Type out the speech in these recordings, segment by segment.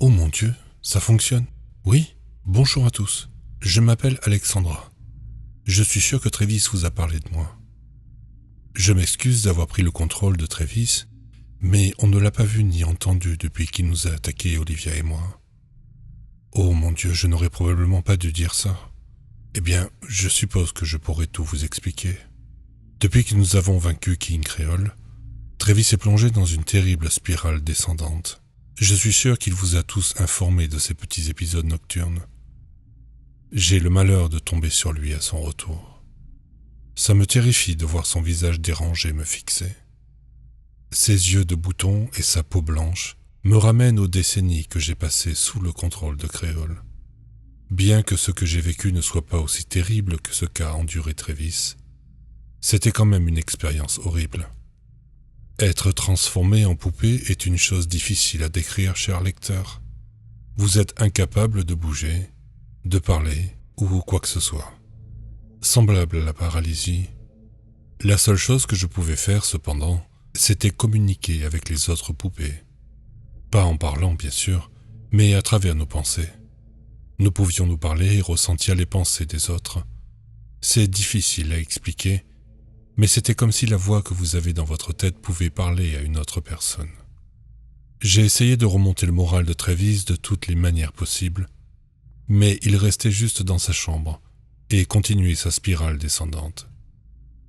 Oh mon Dieu, ça fonctionne. Oui, bonjour à tous. Je m'appelle Alexandra. Je suis sûr que Travis vous a parlé de moi. Je m'excuse d'avoir pris le contrôle de Travis, mais on ne l'a pas vu ni entendu depuis qu'il nous a attaqués, Olivia et moi. Oh mon Dieu, je n'aurais probablement pas dû dire ça. Eh bien, je suppose que je pourrais tout vous expliquer. Depuis que nous avons vaincu King Creole, Travis est plongé dans une terrible spirale descendante. Je suis sûr qu'il vous a tous informés de ces petits épisodes nocturnes. J'ai le malheur de tomber sur lui à son retour. Ça me terrifie de voir son visage dérangé me fixer. Ses yeux de bouton et sa peau blanche me ramènent aux décennies que j'ai passées sous le contrôle de Créole. Bien que ce que j'ai vécu ne soit pas aussi terrible que ce qu'a enduré Travis, c'était quand même une expérience horrible. Être transformé en poupée est une chose difficile à décrire, cher lecteur. Vous êtes incapable de bouger, de parler ou quoi que ce soit. Semblable à la paralysie, la seule chose que je pouvais faire cependant, c'était communiquer avec les autres poupées. Pas en parlant bien sûr, mais à travers nos pensées. Nous pouvions nous parler et ressentir les pensées des autres. C'est difficile à expliquer, mais c'était comme si la voix que vous avez dans votre tête pouvait parler à une autre personne. J'ai essayé de remonter le moral de Travis de toutes les manières possibles, mais il restait juste dans sa chambre et continuait sa spirale descendante.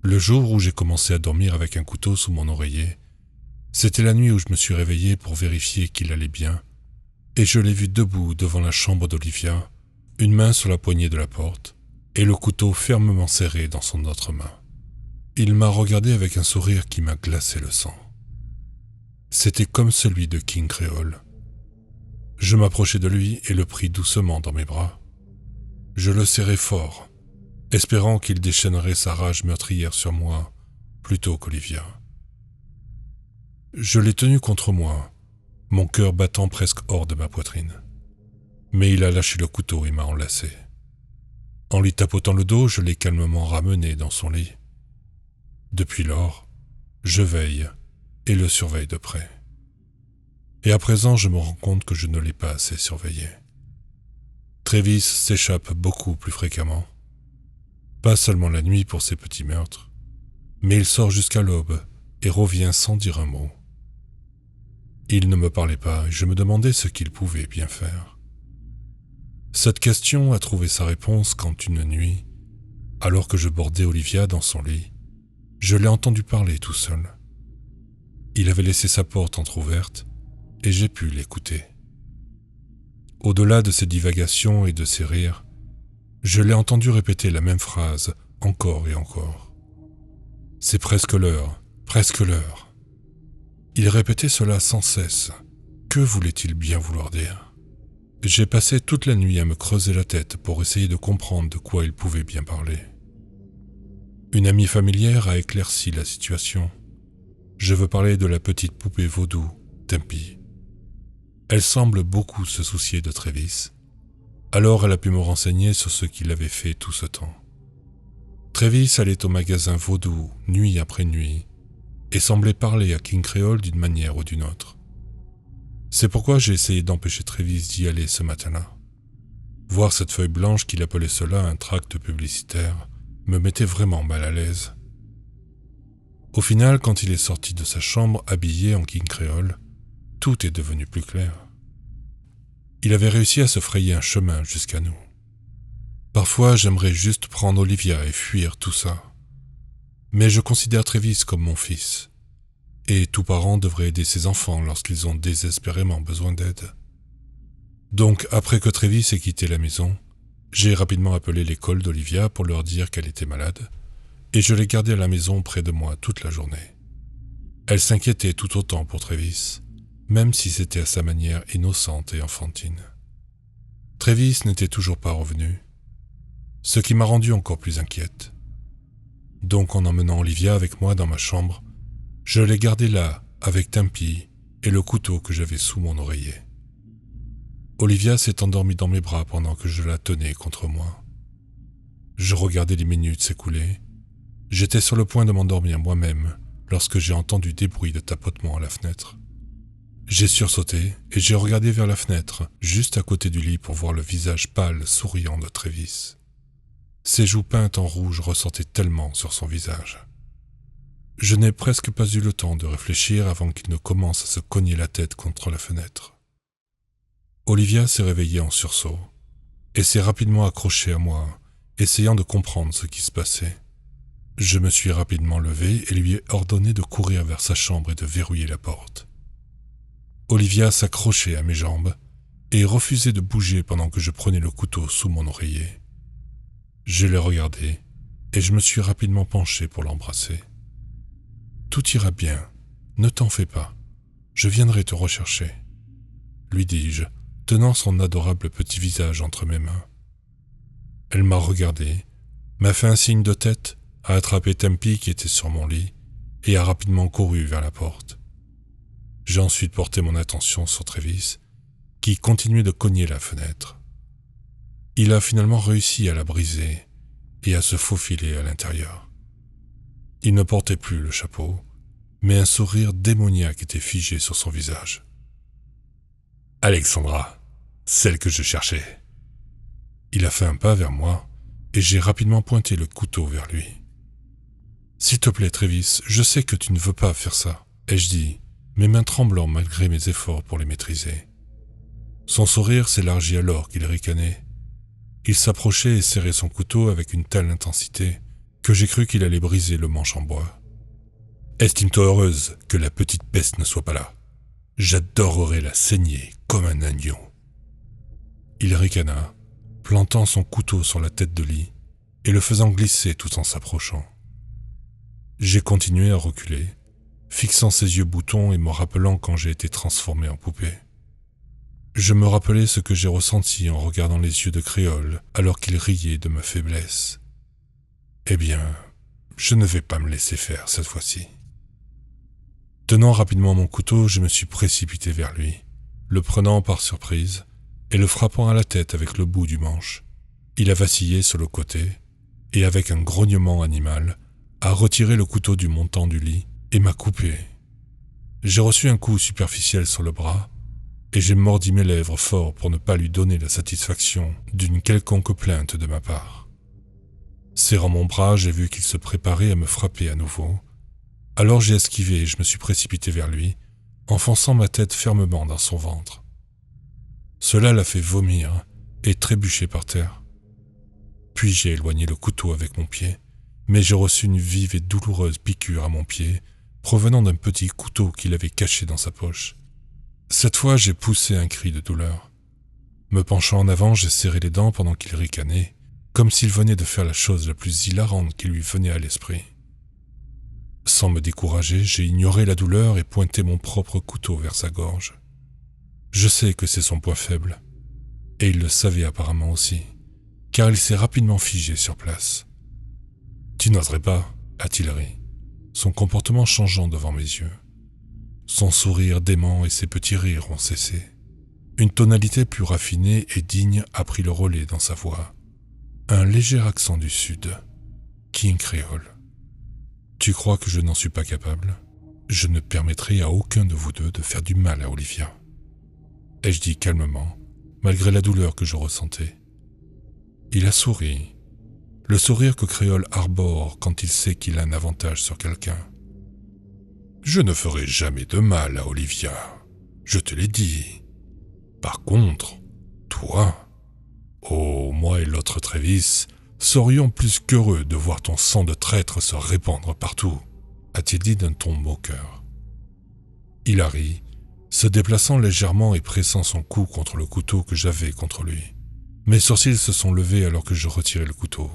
Le jour où j'ai commencé à dormir avec un couteau sous mon oreiller, c'était la nuit où je me suis réveillé pour vérifier qu'il allait bien, et je l'ai vu debout devant la chambre d'Olivia, une main sur la poignée de la porte, et le couteau fermement serré dans son autre main. Il m'a regardé avec un sourire qui m'a glacé le sang. C'était comme celui de King Creole. Je m'approchai de lui et le pris doucement dans mes bras. Je le serrai fort, espérant qu'il déchaînerait sa rage meurtrière sur moi plutôt qu'Olivia. Je l'ai tenu contre moi, mon cœur battant presque hors de ma poitrine. Mais il a lâché le couteau et m'a enlacé. En lui tapotant le dos, je l'ai calmement ramené dans son lit. Depuis lors, je veille et le surveille de près. Et à présent, je me rends compte que je ne l'ai pas assez surveillé. Travis s'échappe beaucoup plus fréquemment. Pas seulement la nuit pour ses petits meurtres, mais il sort jusqu'à l'aube et revient sans dire un mot. Il ne me parlait pas et je me demandais ce qu'il pouvait bien faire. Cette question a trouvé sa réponse quand une nuit, alors que je bordais Olivia dans son lit, je l'ai entendu parler tout seul. Il avait laissé sa porte entr'ouverte et j'ai pu l'écouter. Au-delà de ses divagations et de ses rires, je l'ai entendu répéter la même phrase encore et encore. « C'est presque l'heure, presque l'heure. » Il répétait cela sans cesse. Que voulait-il bien vouloir dire ? J'ai passé toute la nuit à me creuser la tête pour essayer de comprendre de quoi il pouvait bien parler. Une amie familière a éclairci la situation. Je veux parler de la petite poupée vaudou, Tempi. Elle semble beaucoup se soucier de Travis. Alors elle a pu me renseigner sur ce qu'il avait fait tout ce temps. Travis allait au magasin vaudou nuit après nuit et semblait parler à King Creole d'une manière ou d'une autre. C'est pourquoi j'ai essayé d'empêcher Travis d'y aller ce matin-là. Voir cette feuille blanche qu'il appelait cela un tract publicitaire me mettait vraiment mal à l'aise. Au final, quand il est sorti de sa chambre habillé en King Creole, tout est devenu plus clair. Il avait réussi à se frayer un chemin jusqu'à nous. Parfois, j'aimerais juste prendre Olivia et fuir tout ça. Mais je considère Travis comme mon fils, et tout parent devrait aider ses enfants lorsqu'ils ont désespérément besoin d'aide. Donc, après que Travis ait quitté la maison, j'ai rapidement appelé l'école d'Olivia pour leur dire qu'elle était malade, et je l'ai gardée à la maison près de moi toute la journée. Elle s'inquiétait tout autant pour Travis, même si c'était à sa manière innocente et enfantine. Travis n'était toujours pas revenu, ce qui m'a rendu encore plus inquiète. Donc en emmenant Olivia avec moi dans ma chambre, je l'ai gardée là, avec Tempi et le couteau que j'avais sous mon oreiller. Olivia s'est endormie dans mes bras pendant que je la tenais contre moi. Je regardais les minutes s'écouler. J'étais sur le point de m'endormir moi-même lorsque j'ai entendu des bruits de tapotement à la fenêtre. J'ai sursauté et j'ai regardé vers la fenêtre, juste à côté du lit pour voir le visage pâle, souriant de Travis. Ses joues peintes en rouge ressortaient tellement sur son visage. Je n'ai presque pas eu le temps de réfléchir avant qu'il ne commence à se cogner la tête contre la fenêtre. Olivia s'est réveillée en sursaut et s'est rapidement accrochée à moi, essayant de comprendre ce qui se passait. Je me suis rapidement levé et lui ai ordonné de courir vers sa chambre et de verrouiller la porte. Olivia s'accrochait à mes jambes et refusait de bouger pendant que je prenais le couteau sous mon oreiller. Je l'ai regardée et je me suis rapidement penché pour l'embrasser. « Tout ira bien, ne t'en fais pas, je viendrai te rechercher, » lui dis-je, tenant son adorable petit visage entre mes mains. Elle m'a regardé, m'a fait un signe de tête, a attrapé Tempi qui était sur mon lit et a rapidement couru vers la porte. J'ai ensuite porté mon attention sur Travis, qui continuait de cogner la fenêtre. Il a finalement réussi à la briser et à se faufiler à l'intérieur. Il ne portait plus le chapeau, mais un sourire démoniaque était figé sur son visage. « Alexandra, celle que je cherchais. » Il a fait un pas vers moi et j'ai rapidement pointé le couteau vers lui. « S'il te plaît, Travis, je sais que tu ne veux pas faire ça, » ai-je dit, mes mains tremblant malgré mes efforts pour les maîtriser. Son sourire s'élargit alors qu'il ricanait. Il s'approchait et serrait son couteau avec une telle intensité que j'ai cru qu'il allait briser le manche en bois. « Estime-toi heureuse que la petite peste ne soit pas là. J'adorerais la saigner comme un agneau. » Il ricana, plantant son couteau sur la tête de lit et le faisant glisser tout en s'approchant. J'ai continué à reculer, fixant ses yeux boutons et me rappelant quand j'ai été transformé en poupée. Je me rappelais ce que j'ai ressenti en regardant les yeux de Créole alors qu'il riait de ma faiblesse. Eh bien, je ne vais pas me laisser faire cette fois-ci. Tenant rapidement mon couteau, je me suis précipité vers lui, le prenant par surprise et le frappant à la tête avec le bout du manche. Il a vacillé sur le côté et avec un grognement animal, a retiré le couteau du montant du lit et m'a coupé. J'ai reçu un coup superficiel sur le bras et j'ai mordi mes lèvres fort pour ne pas lui donner la satisfaction d'une quelconque plainte de ma part. Serrant mon bras, j'ai vu qu'il se préparait à me frapper à nouveau. Alors j'ai esquivé et je me suis précipité vers lui, enfonçant ma tête fermement dans son ventre. Cela l'a fait vomir et trébucher par terre. Puis j'ai éloigné le couteau avec mon pied, mais j'ai reçu une vive et douloureuse piqûre à mon pied, provenant d'un petit couteau qu'il avait caché dans sa poche. Cette fois, j'ai poussé un cri de douleur. Me penchant en avant, j'ai serré les dents pendant qu'il ricanait, comme s'il venait de faire la chose la plus hilarante qui lui venait à l'esprit. Sans me décourager, j'ai ignoré la douleur et pointé mon propre couteau vers sa gorge. Je sais que c'est son point faible, et il le savait apparemment aussi, car il s'est rapidement figé sur place. « Tu n'oserais pas » a-t-il ri, son comportement changeant devant mes yeux. Son sourire dément et ses petits rires ont cessé. Une tonalité plus raffinée et digne a pris le relais dans sa voix. Un léger accent du Sud, King créole. « Tu crois que je n'en suis pas capable ? Je ne permettrai à aucun de vous deux de faire du mal à Olivia. » ai-je dit calmement, malgré la douleur que je ressentais. Il a souri, le sourire que Créole arbore quand il sait qu'il a un avantage sur quelqu'un. « Je ne ferai jamais de mal à Olivia, je te l'ai dit. Par contre, toi, oh, moi et l'autre Travis, serions plus qu'heureux de voir ton sang de traître se répandre partout, » a-t-il dit d'un ton moqueur. Il a ri, se déplaçant légèrement et pressant son cou contre le couteau que j'avais contre lui. Mes sourcils se sont levés alors que je retirais le couteau.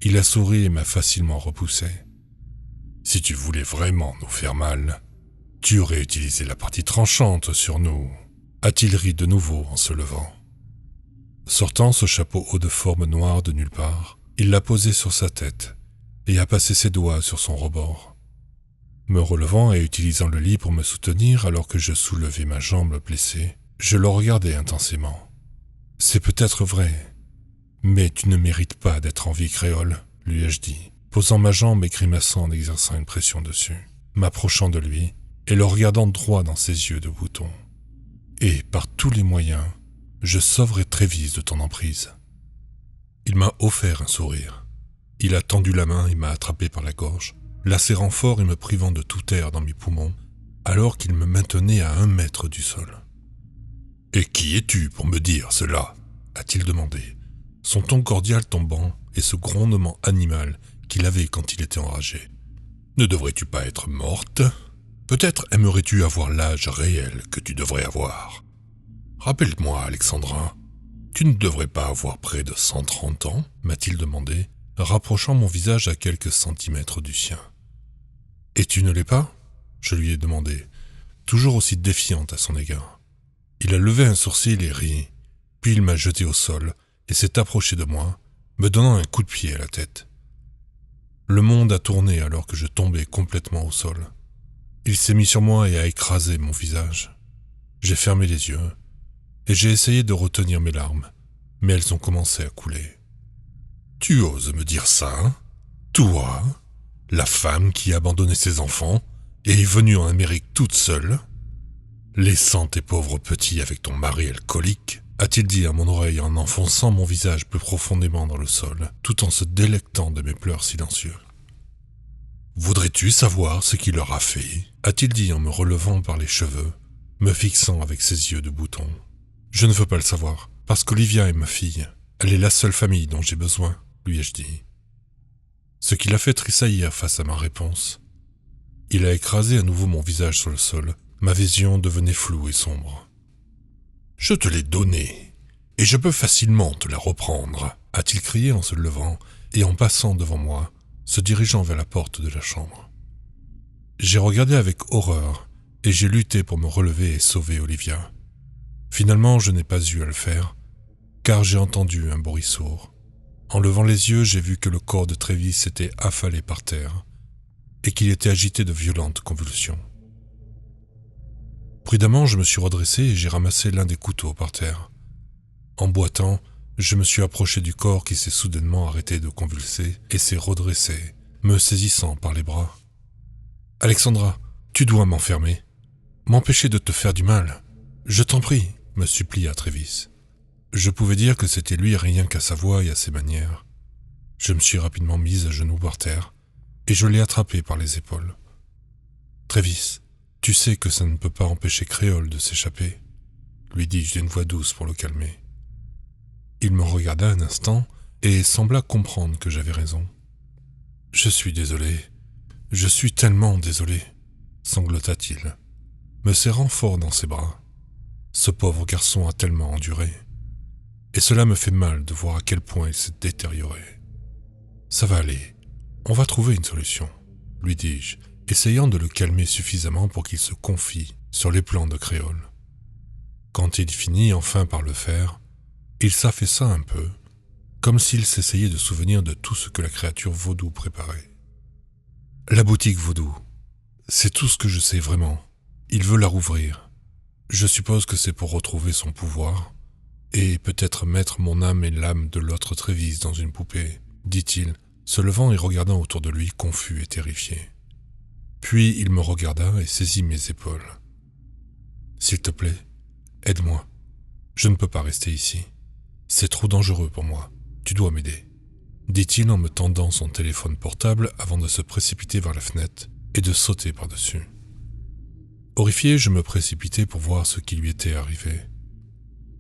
Il a souri et m'a facilement repoussé. « Si tu voulais vraiment nous faire mal, tu aurais utilisé la partie tranchante sur nous, » a-t-il ri de nouveau en se levant. Sortant ce chapeau haut de forme noire de nulle part, il l'a posé sur sa tête et a passé ses doigts sur son rebord. Me relevant et utilisant le lit pour me soutenir alors que je soulevais ma jambe blessée, je le regardais intensément. « C'est peut-être vrai, mais tu ne mérites pas d'être en vie, Créole, » lui ai-je dit, posant ma jambe et grimaçant en exerçant une pression dessus. M'approchant de lui, et le regardant droit dans ses yeux de bouton. Et, par tous les moyens, je sauverai Travis de ton emprise. Il m'a offert un sourire. Il a tendu la main et m'a attrapé par la gorge, la serrant fort et me privant de tout air dans mes poumons, alors qu'il me maintenait à 1 mètre du sol. « Et qui es-tu pour me dire cela ?» a-t-il demandé, son ton cordial tombant et ce grondement animal qu'il avait quand il était enragé. « Ne devrais-tu pas être morte ? Peut-être aimerais-tu avoir l'âge réel que tu devrais avoir. Rappelle-moi, Alexandra, tu ne devrais pas avoir près de 130 ans ?» m'a-t-il demandé, rapprochant mon visage à quelques centimètres du sien. « Et tu ne l'es pas ?» je lui ai demandé, toujours aussi défiante à son égard. Il a levé un sourcil et ri, puis il m'a jeté au sol et s'est approché de moi, me donnant un coup de pied à la tête. Le monde a tourné alors que je tombais complètement au sol. Il s'est mis sur moi et a écrasé mon visage. J'ai fermé les yeux et j'ai essayé de retenir mes larmes, mais elles ont commencé à couler. « Tu oses me dire ça, hein ? Toi, la femme qui a abandonné ses enfants et est venue en Amérique toute seule, laissant tes pauvres petits avec ton mari alcoolique ?» a-t-il dit à mon oreille en enfonçant mon visage plus profondément dans le sol, tout en se délectant de mes pleurs silencieux. « Voudrais-tu savoir ce qu'il leur a fait ?» a-t-il dit en me relevant par les cheveux, me fixant avec ses yeux de bouton. « Je ne veux pas le savoir, parce qu'Olivia est ma fille. Elle est la seule famille dont j'ai besoin, lui ai-je dit. » Ce qui l'a fait tressaillir face à ma réponse. Il a écrasé à nouveau mon visage sur le sol. Ma vision devenait floue et sombre. « Je te l'ai donnée, et je peux facilement te la reprendre » a-t-il crié en se levant et en passant devant moi, se dirigeant vers la porte de la chambre. J'ai regardé avec horreur et j'ai lutté pour me relever et sauver Olivia. Finalement, je n'ai pas eu à le faire, car j'ai entendu un bruit sourd. En levant les yeux, j'ai vu que le corps de Travis s'était affalé par terre et qu'il était agité de violentes convulsions. Prudemment, je me suis redressé et j'ai ramassé l'un des couteaux par terre. En boitant, je me suis approché du corps qui s'est soudainement arrêté de convulser et s'est redressé, me saisissant par les bras. « Alexandra, tu dois m'enfermer. M'empêcher de te faire du mal. Je t'en prie, » me supplia Travis. Je pouvais dire que c'était lui rien qu'à sa voix et à ses manières. Je me suis rapidement mise à genoux par terre et je l'ai attrapé par les épaules. « Travis, tu sais que ça ne peut pas empêcher Créole de s'échapper, » lui dis-je d'une voix douce pour le calmer. Il me regarda un instant et sembla comprendre que j'avais raison. « Je suis désolé, je suis tellement désolé, » sanglota-t-il, me serrant fort dans ses bras. Ce pauvre garçon a tellement enduré. Et cela me fait mal de voir à quel point il s'est détérioré. « Ça va aller, on va trouver une solution, » lui dis-je, essayant de le calmer suffisamment pour qu'il se confie sur les plans de Créole. Quand il finit enfin par le faire, il s'affaissa un peu, comme s'il s'essayait de souvenir de tout ce que la créature vaudou préparait. « La boutique vaudou, c'est tout ce que je sais vraiment. Il veut la rouvrir. Je suppose que c'est pour retrouver son pouvoir, et peut-être mettre mon âme et l'âme de l'autre Travis dans une poupée, » dit-il, se levant et regardant autour de lui confus et terrifié. Puis il me regarda et saisit mes épaules. « S'il te plaît, aide-moi. Je ne peux pas rester ici. C'est trop dangereux pour moi. Tu dois m'aider. » dit-il en me tendant son téléphone portable avant de se précipiter vers la fenêtre et de sauter par-dessus. Horrifié, je me précipitai pour voir ce qui lui était arrivé.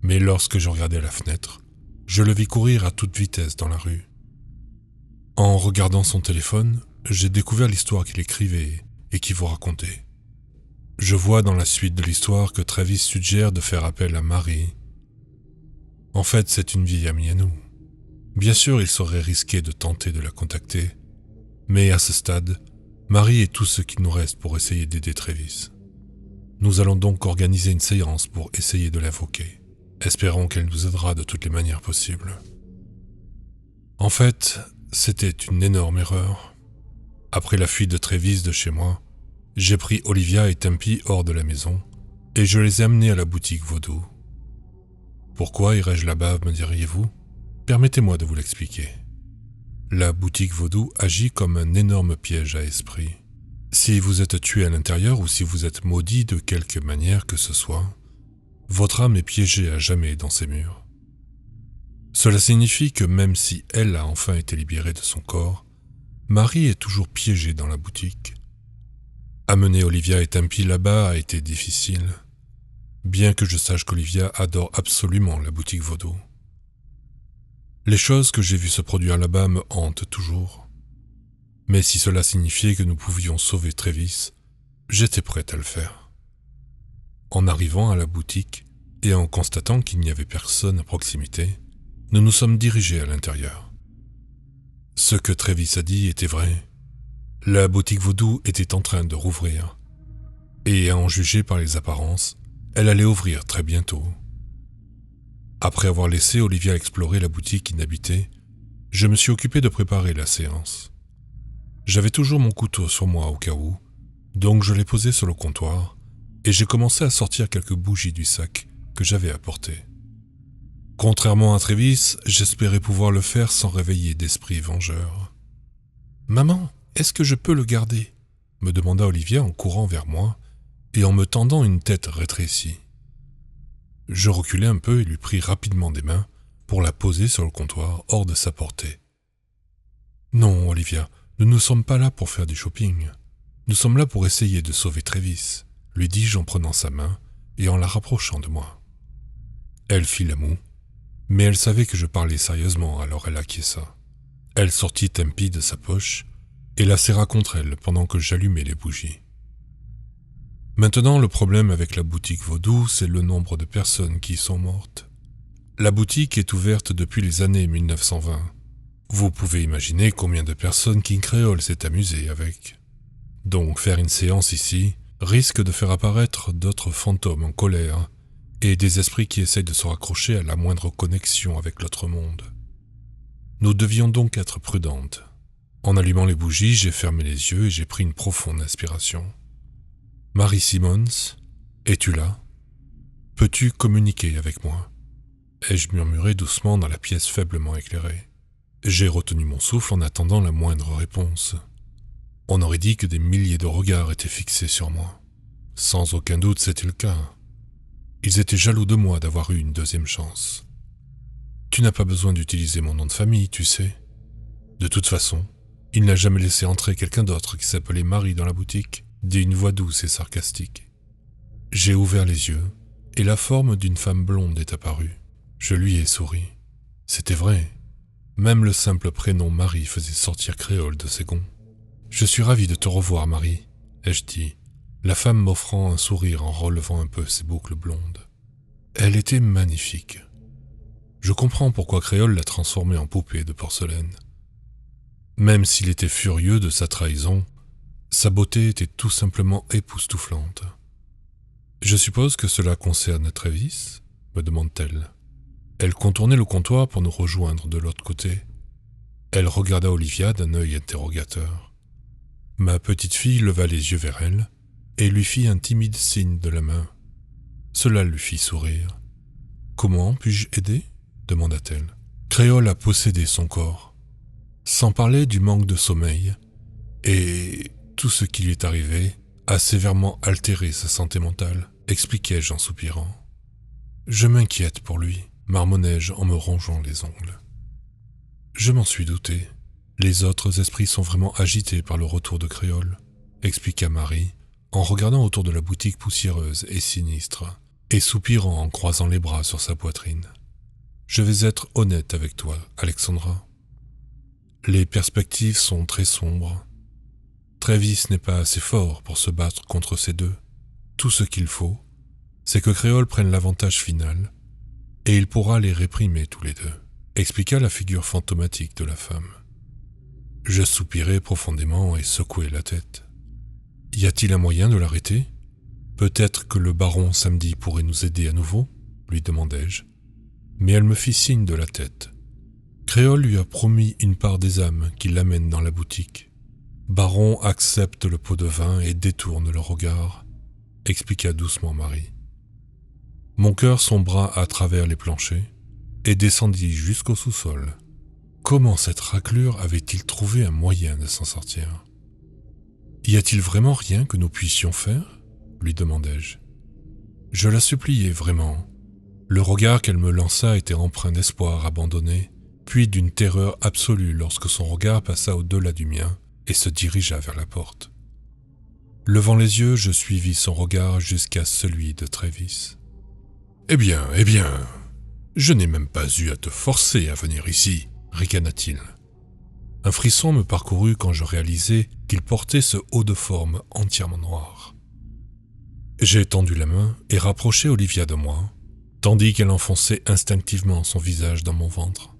Mais lorsque je regardai la fenêtre, je le vis courir à toute vitesse dans la rue. En regardant son téléphone, j'ai découvert l'histoire qu'il écrivait et qu'il vous racontait. Je vois dans la suite de l'histoire que Travis suggère de faire appel à Marie. En fait, c'est une vieille amie à nous. Bien sûr, il serait risqué de tenter de la contacter, mais à ce stade, Marie est tout ce qu'il nous reste pour essayer d'aider Travis. Nous allons donc organiser une séance pour essayer de l'invoquer. Espérons qu'elle nous aidera de toutes les manières possibles. En fait, c'était une énorme erreur. Après la fuite de Travis de chez moi, j'ai pris Olivia et Tempi hors de la maison et je les ai amenés à la boutique vaudou. Pourquoi irais-je là-bas, me diriez-vous ? Permettez-moi de vous l'expliquer. La boutique vaudou agit comme un énorme piège à esprit. Si vous êtes tué à l'intérieur ou si vous êtes maudit de quelque manière que ce soit, votre âme est piégée à jamais dans ces murs. Cela signifie que même si elle a enfin été libérée de son corps, Marie est toujours piégée dans la boutique. Amener Olivia et Tempi là-bas a été difficile, bien que je sache qu'Olivia adore absolument la boutique vaudou. Les choses que j'ai vues se produire là-bas me hantent toujours. Mais si cela signifiait que nous pouvions sauver Travis, j'étais prête à le faire. En arrivant à la boutique et en constatant qu'il n'y avait personne à proximité, nous nous sommes dirigés à l'intérieur. Ce que Travis a dit était vrai. La boutique vaudou était en train de rouvrir. Et à en juger par les apparences, elle allait ouvrir très bientôt. Après avoir laissé Olivia explorer la boutique inhabitée, je me suis occupé de préparer la séance. J'avais toujours mon couteau sur moi au cas où, donc je l'ai posé sur le comptoir et j'ai commencé à sortir quelques bougies du sac que j'avais apporté. Contrairement à Travis, j'espérais pouvoir le faire sans réveiller d'esprit vengeur. « Maman, est-ce que je peux le garder ?» me demanda Olivia en courant vers moi et en me tendant une tête rétrécie. Je reculai un peu et lui pris rapidement des mains pour la poser sur le comptoir hors de sa portée. « Non, Olivia, nous ne sommes pas là pour faire du shopping. Nous sommes là pour essayer de sauver Travis, lui dis-je en prenant sa main et en la rapprochant de moi. Elle fit la moue, mais elle savait que je parlais sérieusement, alors elle acquiesça. Elle sortit Tempi de sa poche et la serra contre elle pendant que j'allumais les bougies. Maintenant, le problème avec la boutique vaudou, c'est le nombre de personnes qui y sont mortes. La boutique est ouverte depuis les années 1920. Vous pouvez imaginer combien de personnes King Creole s'est amusé avec. Donc faire une séance ici risque de faire apparaître d'autres fantômes en colère et des esprits qui essayent de se raccrocher à la moindre connexion avec l'autre monde. Nous devions donc être prudentes. En allumant les bougies, j'ai fermé les yeux et j'ai pris une profonde inspiration. « Marie Simmons, es-tu là? Peux-tu communiquer avec moi ?» ai-je murmuré doucement dans la pièce faiblement éclairée. J'ai retenu mon souffle en attendant la moindre réponse. On aurait dit que des milliers de regards étaient fixés sur moi. Sans aucun doute, c'était le cas. Ils étaient jaloux de moi d'avoir eu une deuxième chance. « Tu n'as pas besoin d'utiliser mon nom de famille, tu sais. De toute façon, il n'a jamais laissé entrer quelqu'un d'autre qui s'appelait Marie dans la boutique, dit une voix douce et sarcastique. J'ai ouvert les yeux, et la forme d'une femme blonde est apparue. Je lui ai souri. C'était vrai. Même le simple prénom Marie faisait sortir Créole de ses gonds. « Je suis ravi de te revoir, Marie, » ai-je dit, la femme m'offrant un sourire en relevant un peu ses boucles blondes. Elle était magnifique. Je comprends pourquoi Créole l'a transformée en poupée de porcelaine. Même s'il était furieux de sa trahison, sa beauté était tout simplement époustouflante. « Je suppose que cela concerne Travis ?» me demande-t-elle. Elle contournait le comptoir pour nous rejoindre de l'autre côté. Elle regarda Olivia d'un œil interrogateur. Ma petite fille leva les yeux vers elle et lui fit un timide signe de la main. Cela lui fit sourire. « Comment puis-je aider ?» demanda-t-elle. Créole a possédé son corps. Sans parler du manque de sommeil, et tout ce qui lui est arrivé a sévèrement altéré sa santé mentale, expliquai-je en soupirant. Je m'inquiète pour lui, marmonnai-je en me rongeant les ongles. Je m'en suis douté. Les autres esprits sont vraiment agités par le retour de Créole, expliqua Marie, en regardant autour de la boutique poussiéreuse et sinistre, et soupirant en croisant les bras sur sa poitrine. Je vais être honnête avec toi, Alexandra. Les perspectives sont très sombres. Travis n'est pas assez fort pour se battre contre ces deux. Tout ce qu'il faut, c'est que Créole prenne l'avantage final, et il pourra les réprimer tous les deux, expliqua la figure fantomatique de la femme. Je soupirai profondément et secouai la tête. Y a-t-il un moyen de l'arrêter? Peut-être que le baron samedi pourrait nous aider à nouveau, lui demandai-je. Mais elle me fit signe de la tête. Créole lui a promis une part des âmes qui l'amène dans la boutique. Baron accepte le pot de vin et détourne le regard, expliqua doucement Marie. Mon cœur sombra à travers les planchers et descendit jusqu'au sous-sol. Comment cette raclure avait-il trouvé un moyen de s'en sortir? Y a-t-il vraiment rien que nous puissions faire ? Lui demandai-je. Je la suppliai vraiment. Le regard qu'elle me lança était empreint d'espoir abandonné, puis d'une terreur absolue lorsque son regard passa au-delà du mien et se dirigea vers la porte. Levant les yeux, je suivis son regard jusqu'à celui de Travis. « Eh bien, je n'ai même pas eu à te forcer à venir ici, » ricana-t-il. Un frisson me parcourut quand je réalisai qu'il portait ce haut de forme entièrement noir. J'ai tendu la main et rapproché Olivia de moi, tandis qu'elle enfonçait instinctivement son visage dans mon ventre.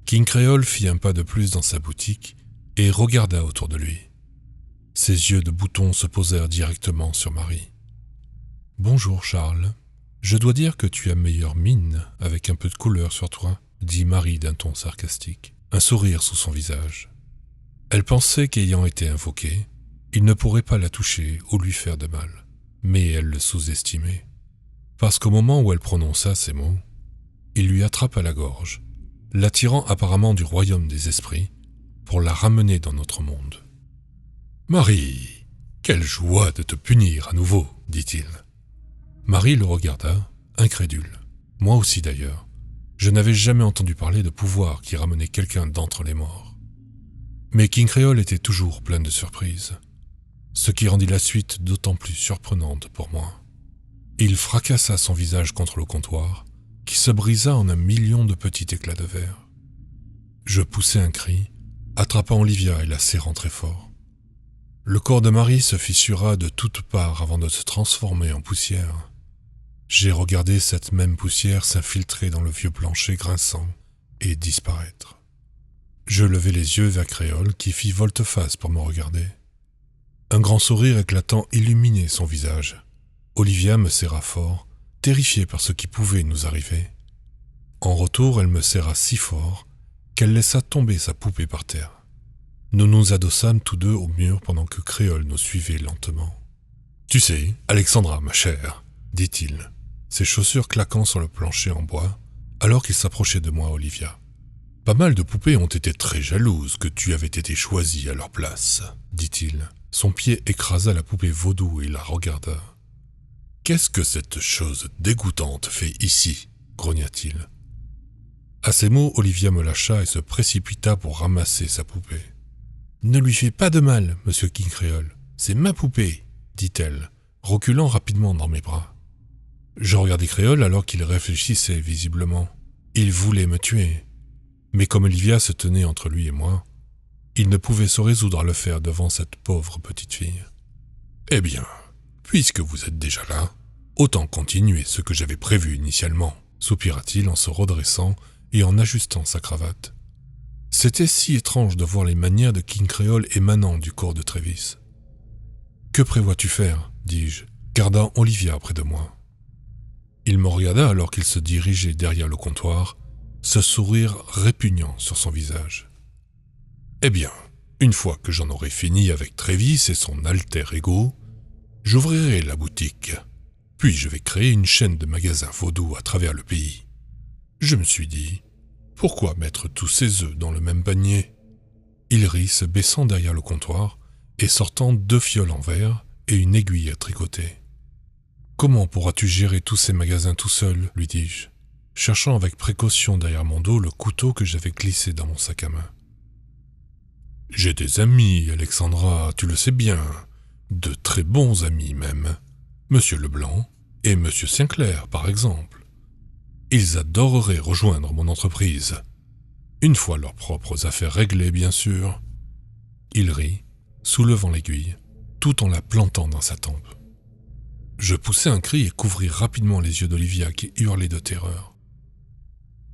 King Creole fit un pas de plus dans sa boutique et regarda autour de lui. Ses yeux de bouton se posèrent directement sur Marie. « Bonjour Charles, je dois dire que tu as meilleure mine avec un peu de couleur sur toi, » dit Marie d'un ton sarcastique, un sourire sous son visage. Elle pensait qu'ayant été invoquée, il ne pourrait pas la toucher ou lui faire de mal, mais elle le sous-estimait, parce qu'au moment où elle prononça ces mots, il lui attrapa la gorge, l'attirant apparemment du royaume des esprits pour la ramener dans notre monde. « Marie, quelle joie de te punir à nouveau, dit-il. » Marie le regarda, incrédule. Moi aussi d'ailleurs. Je n'avais jamais entendu parler de pouvoir qui ramenait quelqu'un d'entre les morts. Mais King Creole était toujours plein de surprises, ce qui rendit la suite d'autant plus surprenante pour moi. Il fracassa son visage contre le comptoir, qui se brisa en 1 million de petits éclats de verre. Je poussai un cri, attrapant Olivia et la serrant très fort. Le corps de Marie se fissura de toutes parts avant de se transformer en poussière. J'ai regardé cette même poussière s'infiltrer dans le vieux plancher grinçant et disparaître. Je levai les yeux vers Créole qui fit volte-face pour me regarder. Un grand sourire éclatant illuminait son visage. Olivia me serra fort, terrifiée par ce qui pouvait nous arriver. En retour, elle me serra si fort qu'elle laissa tomber sa poupée par terre. Nous nous adossâmes tous deux au mur pendant que Créole nous suivait lentement. « Tu sais, Alexandra, ma chère, » dit-il, ses chaussures claquant sur le plancher en bois, alors qu'il s'approchait de moi, Olivia. « Pas mal de poupées ont été très jalouses que tu avais été choisie à leur place, » dit-il. Son pied écrasa la poupée vaudou et la regarda. « Qu'est-ce que cette chose dégoûtante fait ici ?» grogna-t-il. À ces mots, Olivia me lâcha et se précipita pour ramasser sa poupée. « Ne lui fais pas de mal, monsieur King Creole, c'est ma poupée, » dit-elle, reculant rapidement dans mes bras. Je regardai Créole alors qu'il réfléchissait visiblement. Il voulait me tuer. Mais comme Olivia se tenait entre lui et moi, il ne pouvait se résoudre à le faire devant cette pauvre petite fille. « Eh bien, puisque vous êtes déjà là, autant continuer ce que j'avais prévu initialement, » soupira-t-il en se redressant et en ajustant sa cravate. C'était si étrange de voir les manières de King Creole émanant du corps de Travis. « Que prévois-tu faire ?» dis-je, gardant Olivia près de moi. Il me regarda alors qu'il se dirigeait derrière le comptoir, ce sourire répugnant sur son visage. « Eh bien, une fois que j'en aurai fini avec Travis et son alter ego, j'ouvrirai la boutique, puis je vais créer une chaîne de magasins vaudous à travers le pays. » Je me suis dit, pourquoi mettre tous ces œufs dans le même panier ? Il rit, se baissant derrière le comptoir et sortant 2 fioles en verre et une aiguille à tricoter. « Comment pourras-tu gérer tous ces magasins tout seul ?» lui dis-je, cherchant avec précaution derrière mon dos le couteau que j'avais glissé dans mon sac à main. « J'ai des amis, Alexandra, tu le sais bien, de très bons amis même, Monsieur Leblanc et Monsieur Sinclair par exemple. Ils adoreraient rejoindre mon entreprise, une fois leurs propres affaires réglées bien sûr. » Il rit, soulevant l'aiguille, tout en la plantant dans sa tempe. Je poussai un cri et couvris rapidement les yeux d'Olivia qui hurlait de terreur.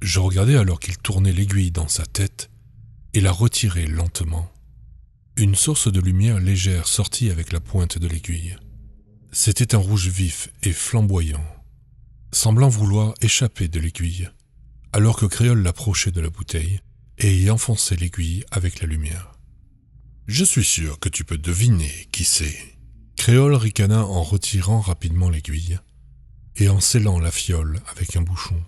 Je regardais alors qu'il tournait l'aiguille dans sa tête et la retirait lentement. Une source de lumière légère sortit avec la pointe de l'aiguille. C'était un rouge vif et flamboyant, semblant vouloir échapper de l'aiguille, alors que Créole l'approchait de la bouteille et y enfonçait l'aiguille avec la lumière. « Je suis sûr que tu peux deviner qui c'est. » Créole ricana en retirant rapidement l'aiguille et en scellant la fiole avec un bouchon.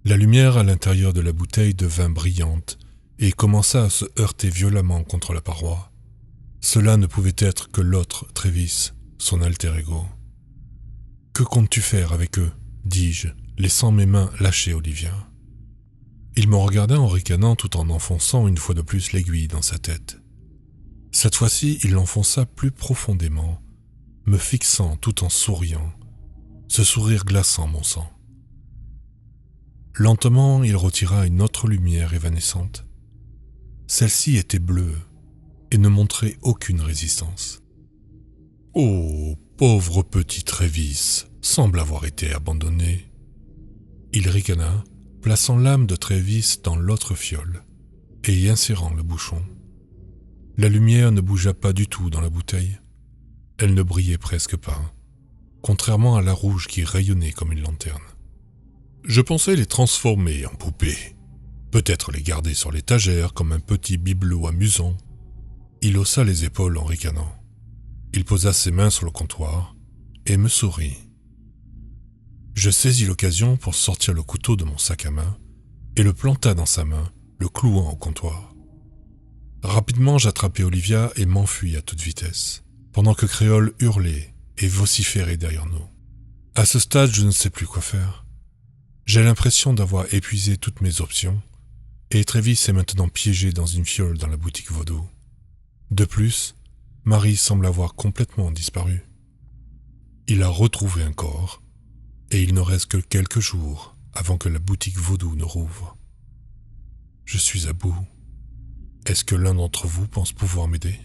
La lumière à l'intérieur de la bouteille devint brillante et commença à se heurter violemment contre la paroi. Cela ne pouvait être que l'autre Travis, son alter ego. « Que comptes-tu faire avec eux » dis-je, laissant mes mains lâcher Olivia. Il me regardait en ricanant tout en enfonçant une fois de plus l'aiguille dans sa tête. Cette fois-ci, il l'enfonça plus profondément, me fixant tout en souriant, ce sourire glaçant mon sang. Lentement, il retira une autre lumière évanescente. Celle-ci était bleue et ne montrait aucune résistance. « Oh, pauvre petit Travis, semble avoir été abandonné. » Il ricana, plaçant l'âme de Travis dans l'autre fiole et y insérant le bouchon. La lumière ne bougea pas du tout dans la bouteille. Elle ne brillait presque pas, contrairement à la rouge qui rayonnait comme une lanterne. Je pensais les transformer en poupées, peut-être les garder sur l'étagère comme un petit bibelot amusant. Il haussa les épaules en ricanant. Il posa ses mains sur le comptoir et me sourit. Je saisis l'occasion pour sortir le couteau de mon sac à main et le planta dans sa main, le clouant au comptoir. Rapidement, j'attrapai Olivia et m'enfuis à toute vitesse, pendant que Créole hurlait et vociférait derrière nous. À ce stade, je ne sais plus quoi faire. J'ai l'impression d'avoir épuisé toutes mes options, et Travis est maintenant piégé dans une fiole dans la boutique vaudou. De plus, Marie semble avoir complètement disparu. Il a retrouvé un corps, et il ne reste que quelques jours avant que la boutique vaudou ne rouvre. Je suis à bout. Est-ce que l'un d'entre vous pense pouvoir m'aider ?